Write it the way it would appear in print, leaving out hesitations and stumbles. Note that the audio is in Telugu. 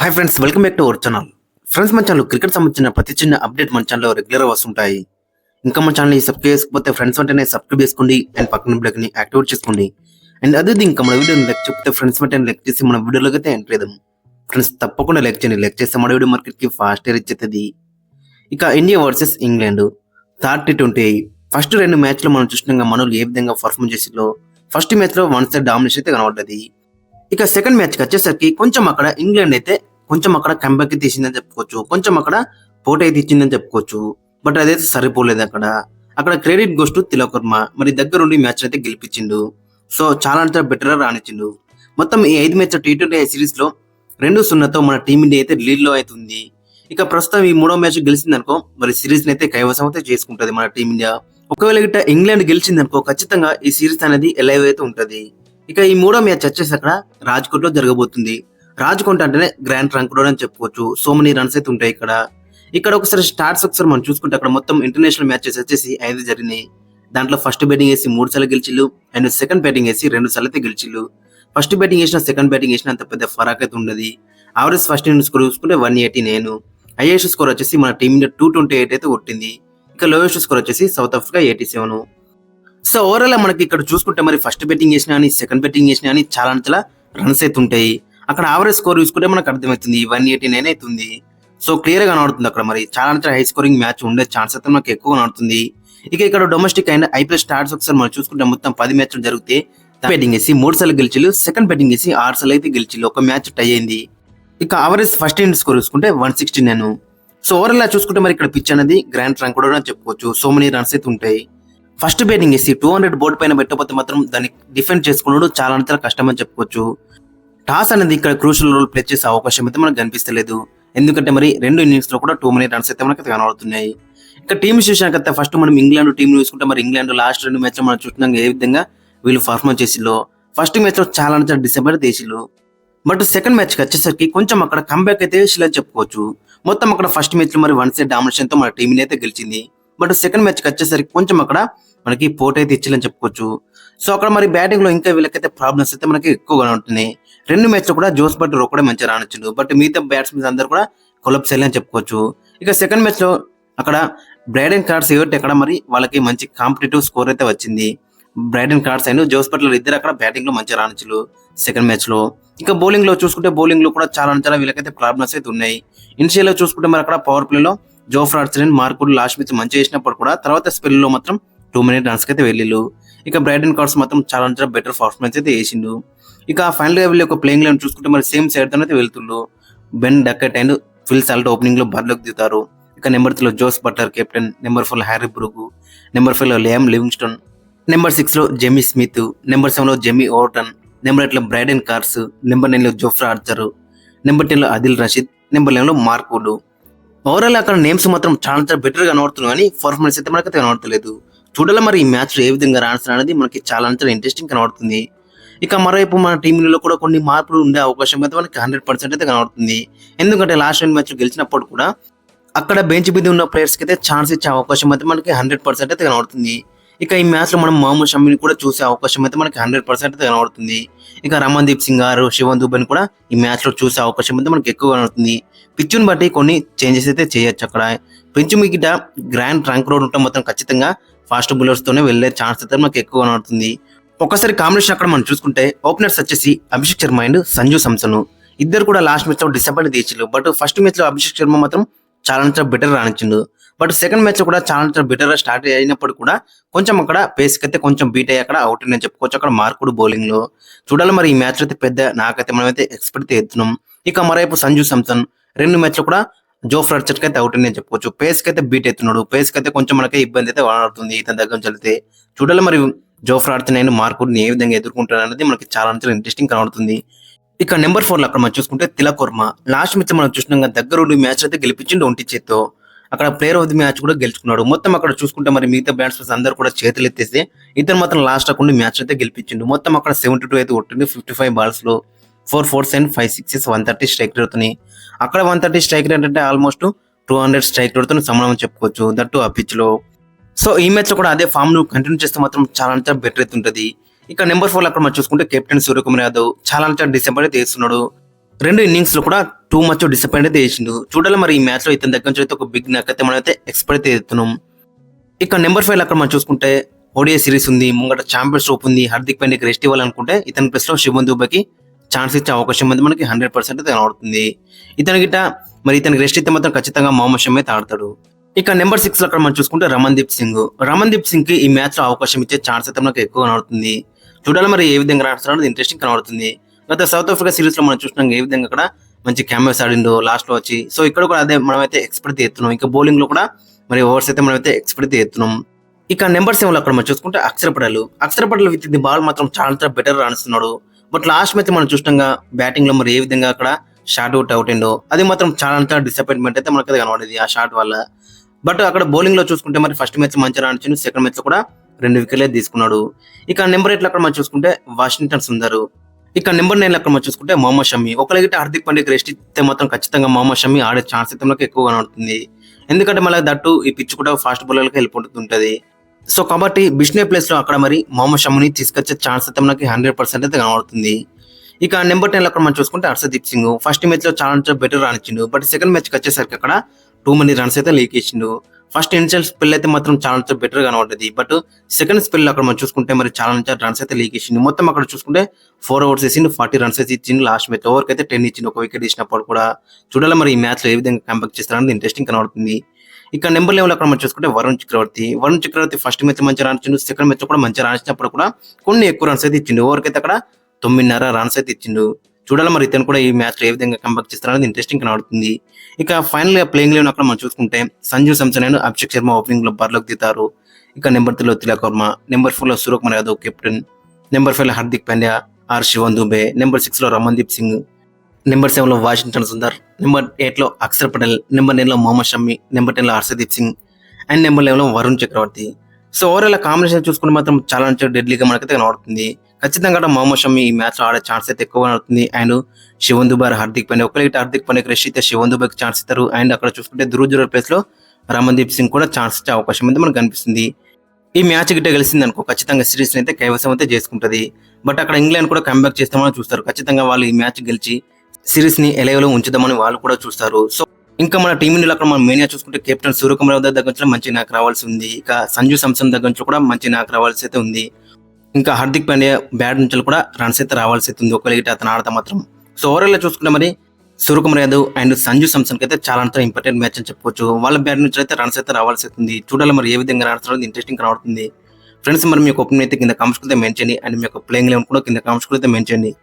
Hi friends, welcome back to our channel. Friends, మన ఛానల్ క్రికెట్ సంబంధించిన ప్రతి చిన్న అప్డేట్ మన ఛానల్లో రెగ్యులర్గా వస్తుంటాయి. ఇంకా మన ఛానల్ సబ్స్క్రైబ్ చేసుకోకపోతే ఫ్రెండ్స్ వెంటనే సబ్స్క్రైబ్ చేసుకోండి అండ్ పక్కన బ్లాక్ని యాక్టివేట్ చేసుకోండి. అండ్ అదే ఇంకా మన వీడియోని లైక్ చెప్తే ఫ్రెండ్స్ వెంటనే లైక్ చేసి మన వీడియోలోకి అయితే ఎంటర్ చేద్దాం. ఫ్రెండ్స్ తప్పకుండా లైక్ చేయండి. లైక్ చేస్తే మన వీడియో మార్కెట్కి ఫాస్ట్ రీచ్ అవుతుంది. ఇక India versus England third T20 first రెండు మ్యాచ్లో మనం చూసినాక మనోళ్ళు ఏ విధంగా పర్ఫార్మ్ చేసిందో ఫస్ట్ మ్యాచ్లో వన్ సైడ్ డామినేషన్ అయితే కనబడ్డది. ఇక సెకండ్ మ్యాచ్కి వచ్చేసరికి కొంచెం అక్కడ ఇంగ్లాండ్ అయితే కొంచెం అక్కడ కంబ్యాక్ తీసిందని చెప్పుకోవచ్చు, కొంచెం అక్కడ పోటీ అయితే ఇచ్చిందని చెప్పుకోవచ్చు. బట్ అదైతే సరిపోలేదు. అక్కడ credit goes to Tilak Varma. మరి దగ్గరుండి మ్యాచ్ అయితే గెలిపించిండు. సో చాలా అంటే బెటర్ రానిచ్చిండు. మొత్తం ఈ 5 మ్యాచ్ T20 సిరీస్ లో 2-0తో మన టీమిండియా అయితే లీడ్ లో అవుతుంది. ఇక ప్రస్తుతం ఈ మూడో మ్యాచ్ గెలిచిందనుకో మరి సిరీస్ అయితే కైవసం అయితే చేసుకుంటది మన టీమిండియా. ఒకవేళ గిట్ట ఇంగ్లాండ్ గెలిచిందనుకో ఖచ్చితంగా ఈ సిరీస్ అనేది ఎలైవ్ అయితే ఉంటది. ఇక ఈ మూడో మ్యాచ్ వచ్చేసి అక్కడ రాజ్కోట్ లో జరగబోతుంది. రాజ్కోట్ అంటేనే గ్రాండ్ ట్రంక్ రోడ్ అని చెప్పుకోవచ్చు. సో మెనీ రన్స్ అయితే ఉంటాయి ఇక్కడ ఒకసారి స్టార్ట్స్ ఒకసారి మనం చూసుకుంటే అక్కడ మొత్తం ఇంటర్నేషనల్ మ్యాచెస్ వచ్చేసి 5 జరిగినాయి. దాంట్లో ఫస్ట్ బ్యాటింగ్ వేసి 3 సార్లు గెలిచిల్లు అండ్ సెకండ్ బ్యాటింగ్ వేసి 2 సార్లు అయితే గెలిచిల్లు. ఫస్ట్ బ్యాటింగ్ వేసిన సెకండ్ బ్యాటింగ్ వేసిన అంత పెద్ద ఫరాక్ అయితే ఉండదు. యావరేజ్ ఫస్ట్ ఇన్నింగ్స్ స్కోర్ చూసుకుంటే 189. హైయెస్ట్ స్కోర్ వచ్చేసి మన టీం ఇండియా 228 అయితే కొట్టింది. ఇక లోయెస్ట్ స్కోర్ వచ్చేసి సౌత్ ఆఫ్రికా 87. సో ఓవరాల్ మనకి ఇక్కడ చూసుకుంటే మరి ఫస్ట్ బ్యాటింగ్ చేసినా అని సెకండ్ బ్యాటింగ్ చేసినా అని చాలా రన్స్ అయితే ఉంటాయి. అక్కడ యావరేజ్ స్కోర్ చూసుకుంటే మనకు అర్థమవుతుంది 189 అవుతుంది. సో క్లియర్ గా కనబడుతుంది. అక్కడ మరి చాలా హై స్కోరింగ్ మ్యాచ్ ఉండే ఛాన్స్ అయితే మనకు ఎక్కువ కనబడుతుంది. ఇక్కడ డొమెస్టిక్ అండ్ ఐపీఎల్ స్టార్ట్స్ ఒకసారి మనం చూసుకుంటే మొత్తం 10 మ్యాచ్లు జరిగితే బ్యాటింగ్ వేసి 3 సార్లు గెలిచిల్లు, సెకండ్ బ్యాటింగ్ వేసి 6 సార్లు అయితే గెలిచిల్లు, ఒక మ్యాచ్ టై అయింది. ఇక యావరేజ్ ఫస్ట్ ఇన్నింగ్స్ స్కోర్ చూసుకుంటే 169. సో ఓవరాల్ చూసుకుంటే మరి ఇక్కడ పిచ్ అనేది గ్రాండ్ ట్రంక్ రోడ్ అని చెప్పుకోవచ్చు. సో మెనీ రన్స్ అయితే ఉంటాయి. ఫస్ట్ బ్యాటింగ్ వేసి 200 బోర్డు పైన పెట్టకపోతే మాత్రం దాన్ని డిఫెండ్ చేసుకున్నాడు చాలా కష్టం అని చెప్పుకోవచ్చు. టాస్ అనేది ఇక్కడ క్రూషియల్ రోల్ ప్లే చేసే అవకాశం అయితే మనకు కనిపిస్తలేదు. ఎందుకంటే మరి 2 ఇన్నింగ్స్ లో కూడా 2 మెనీ రన్స్ అయితే మనకి కనబడుతున్నాయి. ఇక టీమ్ విశేషానికి ఫస్ట్ మనం ఇంగ్లాండ్ టీం చూసుకుంటే మరి ఇంగ్లాండ్ లాస్ట్ 2 మ్యాచ్ మనం చూస్తున్నాం ఏ విధంగా వీళ్ళు పర్ఫార్మెన్స్ చేసిల్లో. ఫస్ట్ మ్యాచ్ లో చాలా డిసెంబర్ చేసిల్లు. బట్ సెకండ్ మ్యాచ్ కి వచ్చేసరికి కొంచెం అక్కడ కంబ్యాక్ అయితే చేసిల్లని చెప్పుకోవచ్చు. మొత్తం అక్కడ ఫస్ట్ మ్యాచ్ లో మరి 1 సైడ్ డామినేషన్ తో మన టీం అయితే గెలిచింది. బట్ సెకండ్ మ్యాచ్ కి వచ్చేసరికి కొంచెం అక్కడ మనకి పోటీ అయితే ఇచ్చిందని చెప్పుకోవచ్చు. సో అక్కడ మరి బ్యాటింగ్ లో ఇంకా వీళ్ళకైతే ప్రాబ్లమ్స్ అయితే మనకి ఎక్కువగా ఉంటున్నాయి. 2 మ్యాచ్ లో కూడా జోస్ బట్లర్ ఒకడే మంచిగా రానిచ్చిండు. బట్ మిగతా బ్యాట్స్మెన్స్ అందరూ కూడా కొలప్స్ అని చెప్పుకోవచ్చు. ఇక సెకండ్ మ్యాచ్ లో అక్కడ బ్రైడెన్ కార్డ్స్ అక్కడ మరి వాళ్ళకి మంచి కాంపిటేటివ్ స్కోర్ అయితే వచ్చింది. Brydon Carse and Jos Buttler ఇద్దరు అక్కడ బ్యాటింగ్ లో మంచిగా రానిచ్చారు సెకండ్ మ్యాచ్ లో. ఇక బౌలింగ్ లో చూసుకుంటే బౌలింగ్ లో కూడా చాలా వీళ్ళకైతే ప్రాబ్లమ్స్ అయితే ఉన్నాయి. ఇనిషియల్ లో చూసుకుంటే మరి అక్కడ పవర్ ప్లే లో Jofra Archer marked last match మంచిగా చేసినప్పుడు కూడా తర్వాత స్పెల్ లో మాత్రం 2 మినిట్ రన్స్ అయితే వెళ్ళిళ్ళు. ఇక బ్రైడెన్ కార్డ్స్ మాత్రం చాలా బెటర్ పర్ఫార్మెన్స్ అయితే వేసిండు. ఇక ఫైనల్ గా వెళ్ళి ఒక ప్లేయింగ్ లైన్ చూసుకుంటే మరి సేమ్ సైడ్ తో అయితే వెళ్తుండ్రు. Ben Duckett and Phil Salt opening లో బరిలోకి దిగుతారు. ఇక నెంబర్ 3 లో జోస్ బట్లర్ కెప్టెన్, నెంబర్ 4 లో హ్యారీ బ్రూక్, నెంబర్ 5 లో లియామ్ లివింగ్స్టన్, నెంబర్ 6 లో జెమీ స్మిత్, నెంబర్ 7 లో జెమీ ఓవర్టన్, నెంబర్ 8 లో బ్రైడెన్ కార్డ్స్, నెంబర్ 9 లో జోఫ్రా ఆర్చర్, నెంబర్ 10 లో అదిల్ రషీద్, నెంబర్ 11 లో మార్కుడు. ఓవరాల్ అక్కడ నేమ్స్ మాత్రం చాలా బెటర్ గా కనబడుతున్నాయి కానీ పర్ఫార్మెన్స్ అయితే మనకైతే కనబడతలేదు. చూడాలి మరి ఈ మ్యాచ్ లో ఏ విధంగా రాణిస్తారు అనేది మనకి చాలా ఇంట్రెస్టింగ్ కనబడుతుంది. ఇక మరోవైపు మన టీంలో కూడా కొన్ని మార్పులు ఉండే అవకాశం అయితే మనకి 100% అయితే కనబడుతుంది. ఎందుకంటే లాస్ట్ 2 మ్యాచ్లు గెలిచినప్పుడు కూడా అక్కడ బెంచ్ మీద ఉన్న ప్లేయర్స్ కి అయితే ఛాన్స్ ఇచ్చే అవకాశం అయితే మనకి 100% అయితే కనబడుతుంది. ఇక ఈ మ్యాచ్ లో మనం మహమ్మద్ షమీని కూడా చూసే అవకాశం అయితే మనకి 100% అయితే కనబడుతుంది. ఇక రమన్దీప్ సింగ్ గారు, శివన్ దుబెన్ కూడా ఈ మ్యాచ్ లో చూసే అవకాశం అయితే మనకి ఎక్కువ కనబడుతుంది. పిచ్చుని బట్టి కొన్ని చేంజెస్ అయితే చేయొచ్చు. అక్కడ పిచ్ మిగతా గ్రాండ్ ట్రంక్ రోడ్ ఉంటే మొత్తం ఖచ్చితంగా ఫాస్ట్ బౌలర్స్ తోనే వెళ్లే ఛాన్స్ అయితే మనకి ఎక్కువ కనబడుతుంది. ఒకసారి కాంబినేషన్ అక్కడ మనం చూసుకుంటే ఓపెనర్స్ వచ్చేసి అభిషేక్ శర్మ అండ్ సంజు సామ్సన్ ఇద్దరు కూడా లాస్ట్ మ్యాచ్ లో డిసప్పాయింట్ తీసిల్లు. బట్ ఫస్ట్ మ్యాచ్ లో అభిషేక్ శర్మ మాత్రం చాలా బెటర్ రానిచ్చిండు. బట్ సెకండ్ మ్యాచ్ లో కూడా చాలా బెటర్ గా స్టార్ట్ అయినప్పుడు కూడా కొంచెం అక్కడ పేస్ కి అయితే కొంచెం బీట్ అయ్యి అక్కడ అవుట్ అని చెప్పుకోవచ్చు. అక్కడ మార్కుడు బౌలింగ్ లో చూడాలి మరి ఈ మ్యాచ్ అయితే పెద్ద నాకైతే మనమైతే ఎక్స్పెక్ట్ చేస్తున్నాం. ఇక మరోవైపు సంజు సామ్సన్ 2 మ్యాచ్ లో కూడా జోఫ్రా ఆర్చర్ కి అయితే అవుట్ అని చెప్పుకోవచ్చు. పేస్ కి అయితే బీట్ అవుతున్నాడు. పేస్ కి అయితే కొంచెం మనకి ఇబ్బంది అయితే వాడుతుంది ఇతని దగ్గర నుంచి వెళ్తే. చూడాలి మరి జోఫ్రా ఆర్చర్ అండ్ మార్కుడిని ఏ విధంగా ఎదుర్కొంటారు అనేది మనకి చాలా ఇంట్రెస్టింగ్ కనబడుతుంది. ఇక నెంబర్ 4 లో అక్కడ మనం చూసుకుంటే తిలక్ వర్మ లాస్ట్ మ్యాచ్ మనం చూసినాక దగ్గరుండి మ్యాచ్ అయితే గెలిపించిండు ఒంటి చేత్తో. అక్కడ ప్లేయర్ ఆఫ్ ది మ్యాచ్ కూడా గెలుచుకున్నాడు. మొత్తం అక్కడ చూసుకుంటే మరి మిగతా బ్యాట్స్మెన్స్ అందరూ కూడా చేతులు ఎత్తేస్తే ఇతను మాత్రం లాస్ట్ అక్కడ మ్యాచ్ అయితే గెలిపించిండు. మొత్తం అక్కడ 72 అయితే కొట్టింది 55 బాల్స్ లో 4 4s and 5 6s 130 strike rate అవుతున్నాయి. అక్కడ 130 స్ట్రైక్ రేట్ అంటే ఆల్మోస్ట్ 200 స్ట్రైక్ రేట్ తో సమానం చెప్పుకోవచ్చు దట్టు ఆ పిచ్ లో. సో ఈ మ్యాచ్ లో కూడా అదే ఫామ్ ను కంటిన్యూ చేస్తే మాత్రం చాలా బెటర్ అయితే ఉంటుంది. ఇక నెంబర్ 4 అక్కడ మనం చూసుకుంటే కెప్టెన్ సూర్యకుమార్ యాదవ్ చాలా డిసెంబర్ అయితే వేస్తున్నాడు. రెండు ఇన్నింగ్స్ లో కూడా టూ మచ్ డిసప్పాయింట్ అయితే చేసిండు. చూడాలి మరి ఈ మ్యాచ్ లో ఇతని దగ్గర నుంచి అయితే ఒక బిగ్ నక్ అయితే మనం అయితే ఎక్స్పెక్ట్ అయితే చేస్తున్నాం. ఇక నెంబర్ 5 అక్కడ మనం చూసుకుంటే ఓడిఐ సిరీస్ ఉంది, ముంగట ఛాంపియన్స్ ట్రోఫీ ఉంది, హార్దిక్ పాండ్యాకి రెస్ట్ ఇవ్వాలనుకుంటే ఇతని ప్లేస్ లో శివన్ దుబేకి ఛాన్స్ ఇచ్చే అవకాశం అయితే మనకి 100% అయితే కనబడుతుంది. ఇతని గిట్ట మరి ఇతనికి రెస్ట్ ఇస్తే మాత్రం ఖచ్చితంగా మొహమ్మద్ షమి అయితే ఆడతాడు. ఇక నెంబర్ 6 అక్కడ మనం చూసుకుంటే రమణ్ దీప్ సింగ్ కి ఈ మ్యాచ్ లో అవకాశం ఇచ్చే ఛాన్స్ అయితే మనకు ఎక్కువ కనబడుతుంది. చూడాలి మరి ఏ విధంగా ఆడుతున్నాడో ఇంట్రెస్టింగ్ కనబడుతుంది. గత సౌత్ ఆఫ్రికా సిరీస్ లో మనం చూసినాం ఏ విధంగా అక్కడ మంచి క్యామెరాస్ ఆడిండు లాస్ట్ లో వచ్చి. సో ఇక్కడ కూడా అదే మనం అయితే ఎక్స్పెక్ట్ చేస్తున్నాం. ఇంకా బౌలింగ్ లో కూడా మరి ఓవర్స్ అయితే మనం అయితే ఎక్స్పెక్ట్ చేస్తున్నాం. ఇక నెంబర్ 7 లో అక్కడ మనం చూసుకుంటే Axar Patel with the ball మాత్రం చాలా బెటర్ రాణిస్తున్నాడు. బట్ లాస్ట్ మ్యాచ్ మనం చూసినాగా బ్యాటింగ్ లో మరి ఏ విధంగా అక్కడ షాట్ అవుట్ అయిందో అది మాత్రం చాలా డిసప్పాయింట్మెంట్ అయితే మనకి కనబడేది ఆ షాట్ వల్ల. బట్ అక్కడ బౌలింగ్ లో చూసుకుంటే మరి ఫస్ట్ మ్యాచ్ మంచిగా రాణించిండు, సెకండ్ మ్యాచ్ లో కూడా 2 వికెట్లే తీసుకున్నాడు. ఇక నెంబర్ 8 లో అక్కడ మనం చూసుకుంటే వాషింగ్టన్ సుందర్. ఇక నెంబర్ 9 లో అక్కడ మనం చూసుకుంటే మొహమ్మద్ షమి. ఒకరికి హార్దిక్ పాండ్యాకి రెస్ట్ ఇస్తే మాత్రం ఖచ్చితంగా మొహమ్మద్ షమి ఆడే ఛాన్స్ అయితే మనకు ఎక్కువ కనబడుతుంది. ఎందుకంటే మళ్ళీ దట్టు ఈ పిచ్ కూడా ఫాస్ట్ బౌలర్లకు వెళ్ళిపోతుంటది. సో కాబట్టి బిష్నే ప్లేస్ లో అక్కడ మరి మొహమ్మద్ షమిని తీసుకొచ్చే ఛాన్స్ అయితే మనకి 100% అయితే కనబడుతుంది. ఇక నెంబర్ 10 లో అక్కడ మనం చూసుకుంటే హర్షదీప్ సింగ్. ఫస్ట్ మ్యాచ్ లో చాలా బెటర్ రానిచ్చిండు, బట్ సెకండ్ మ్యాచ్ కి వచ్చేసరికి అక్కడ టూ మనీ రన్స్ అయితే లీక్ ఇచ్చిండు. ఫస్ట్ ఇనిషియల్ స్పెల్ అయితే మాత్రం చాలా బెటర్ గా కనబడ్డది, బట్ సెకండ్ స్పెల్ అక్కడ మనం చూసుకుంటే మరి చాలా రన్స్ అయితే లీక్ ఇచ్చిండు. మొత్తం అక్కడ చూసుకుంటే 4 ఓవర్స్ వేసిండు, 40 రన్స్ అయితే ఇచ్చిండు. లాస్ట్ మ్యాచ్ ఓవర్కి అయితే 10 ఇచ్చిండు, ఒక వికెట్ ఇచ్చినప్పుడు కూడా. చూడాలి మరి ఈ మ్యాచ్ లో ఏ విధంగా కంబ్యాక్ చేస్తారనేది ఇంట్రెస్టింగ్ కనబడుతుంది. ఇక నెంబర్ 11 అక్కడ మనం చూసుకుంటే వరుణ్ చక్రవర్తి ఫస్ట్ మ్యాచ్ మంచిగా రానిచ్చిండు, సెకండ్ మ్యాచ్ కూడా మంచిగా రానిచ్చినప్పుడు కూడా కొన్ని ఎక్కువ రన్స్ అయితే ఇచ్చిండు. ఓవర్కి అయితే అక్కడ 9.5 రన్స్ అయితే ఇచ్చిండు. చూడాలి మరి ఇతను కూడా ఈ మ్యాచ్ లో ఏ విధంగా కంబ్యాక్ చేస్తారనేది ఇంట్రెస్టింగ్ కనబడుతుంది. ఇక ఫైనల్ గా ప్లేయింగ్ లెవెన్ అక్కడ మనం చూసుకుంటే సంజు శాంసన్ అండ్ అభిషేక్ శర్మ ఓపెనింగ్ లో బరిలోకి దిగుతారు. ఇక నెంబర్ 3 లో తిలక్ వర్మ, నెంబర్ 4 లో సూర్యకుమార్ యాదవ్ కెప్టెన్, నెంబర్ 5 లో హార్దిక్ పాండ్యా ఆర్ శివన్ దుబే, నెంబర్ 6 లో రమణ్దీప్ సింగ్, నెంబర్ 7 లో వాషింగ్టన్ సుందర్, నెంబర్ 8 లో అక్షర్ పటేల్, నెంబర్ 9 లో మొహమ్మద్ షమి, నెంబర్ 10 లో హర్షదీప్ సింగ్ అండ్ నెంబర్ 11 లో వరుణ్ చక్రవర్తి. సో ఓవరాల్ కాంబినేషన్ చూసుకుంటే మాత్రం చాలా డెడ్లీగా మనకైతే కనబడుతుంది. ఖచ్చితంగా మొహమ్మద్ షమి ఈ మ్యాచ్ లో ఆడే ఛాన్స్ అయితే ఎక్కువ అవుతుంది. అండ్ శివన్ దుబే హార్దిక్ పాండ్యా ఒకరికి హార్దిక్ పాండ్యాకి రెస్ట్ అయితే శివన్ దుబేకి ఛాన్స్ ఇస్తారు. అండ్ అక్కడ చూసుకుంటే ధ్రువ్ జురేల్ ప్లేస్ లో రమణ్దీప్ సింగ్ కూడా ఛాన్స్ ఇచ్చే అవకాశం అయితే మనకు కనిపిస్తుంది. ఈ మ్యాచ్ గిట్ట గెలిచింది అనుకో ఖచ్చితంగా సిరీస్ అయితే కైవసం అయితే చేసుకుంటది. బట్ అక్కడ ఇంగ్లాండ్ కూడా కంబ్యాక్ చేస్తామని చూస్తారు. ఖచ్చితంగా వాళ్ళు ఈ మ్యాచ్ గెలిచి సిరీస్ ని ఎలవేలో ఉంచుదామని వాళ్ళు కూడా చూస్తారు. సో ఇంకా మన టీమిండియాలో అక్కడ మనం మెయిన్ చూసుకుంటే కెప్టెన్ సూర్యకుమార్ యాదవ్ దగ్గర నుంచి మంచి నాకు రావాల్సి ఉంది. ఇక సంజు శాంసన్ దగ్గర నుంచి కూడా మంచి నాకు రావాల్సి అయితే ఉంది. ఇంకా హార్దిక్ పాండ్యా బ్యాట్ నుంచి కూడా రన్స్ అయితే రావాల్సి ఉంది ఒకవేళ అతను ఆడతా మాత్రం. సో ఓవరాల్ గా చూసుకుంటే మరి సూర్యకుమార్ యాదవ్ అండ్ సంజు శాంసన్ కి అయితే చాలా ఇంపార్టెంట్ మ్యాచ్ అని చెప్పుకోవచ్చు. వాళ్ళ బ్యాట్ నుంచి అయితే రన్స్ అయితే రావాల్సి ఉంది. చూడాలి మరి ఏ విధంగా ఆడుతున్నది ఇంట్రెస్టింగ్ కనబడుతుంది. ఫ్రెండ్స్ మరి మీ ఒపీనియన్ అయితే కింద కామెంట్స్ అయితే మెన్షన్ చేయండి. అండ్ మీ యొక్క ప్లేయింగ్ లెవెన్ కూడా కింద కామెంట్స్ అయితే మెన్షన్ చేయండి.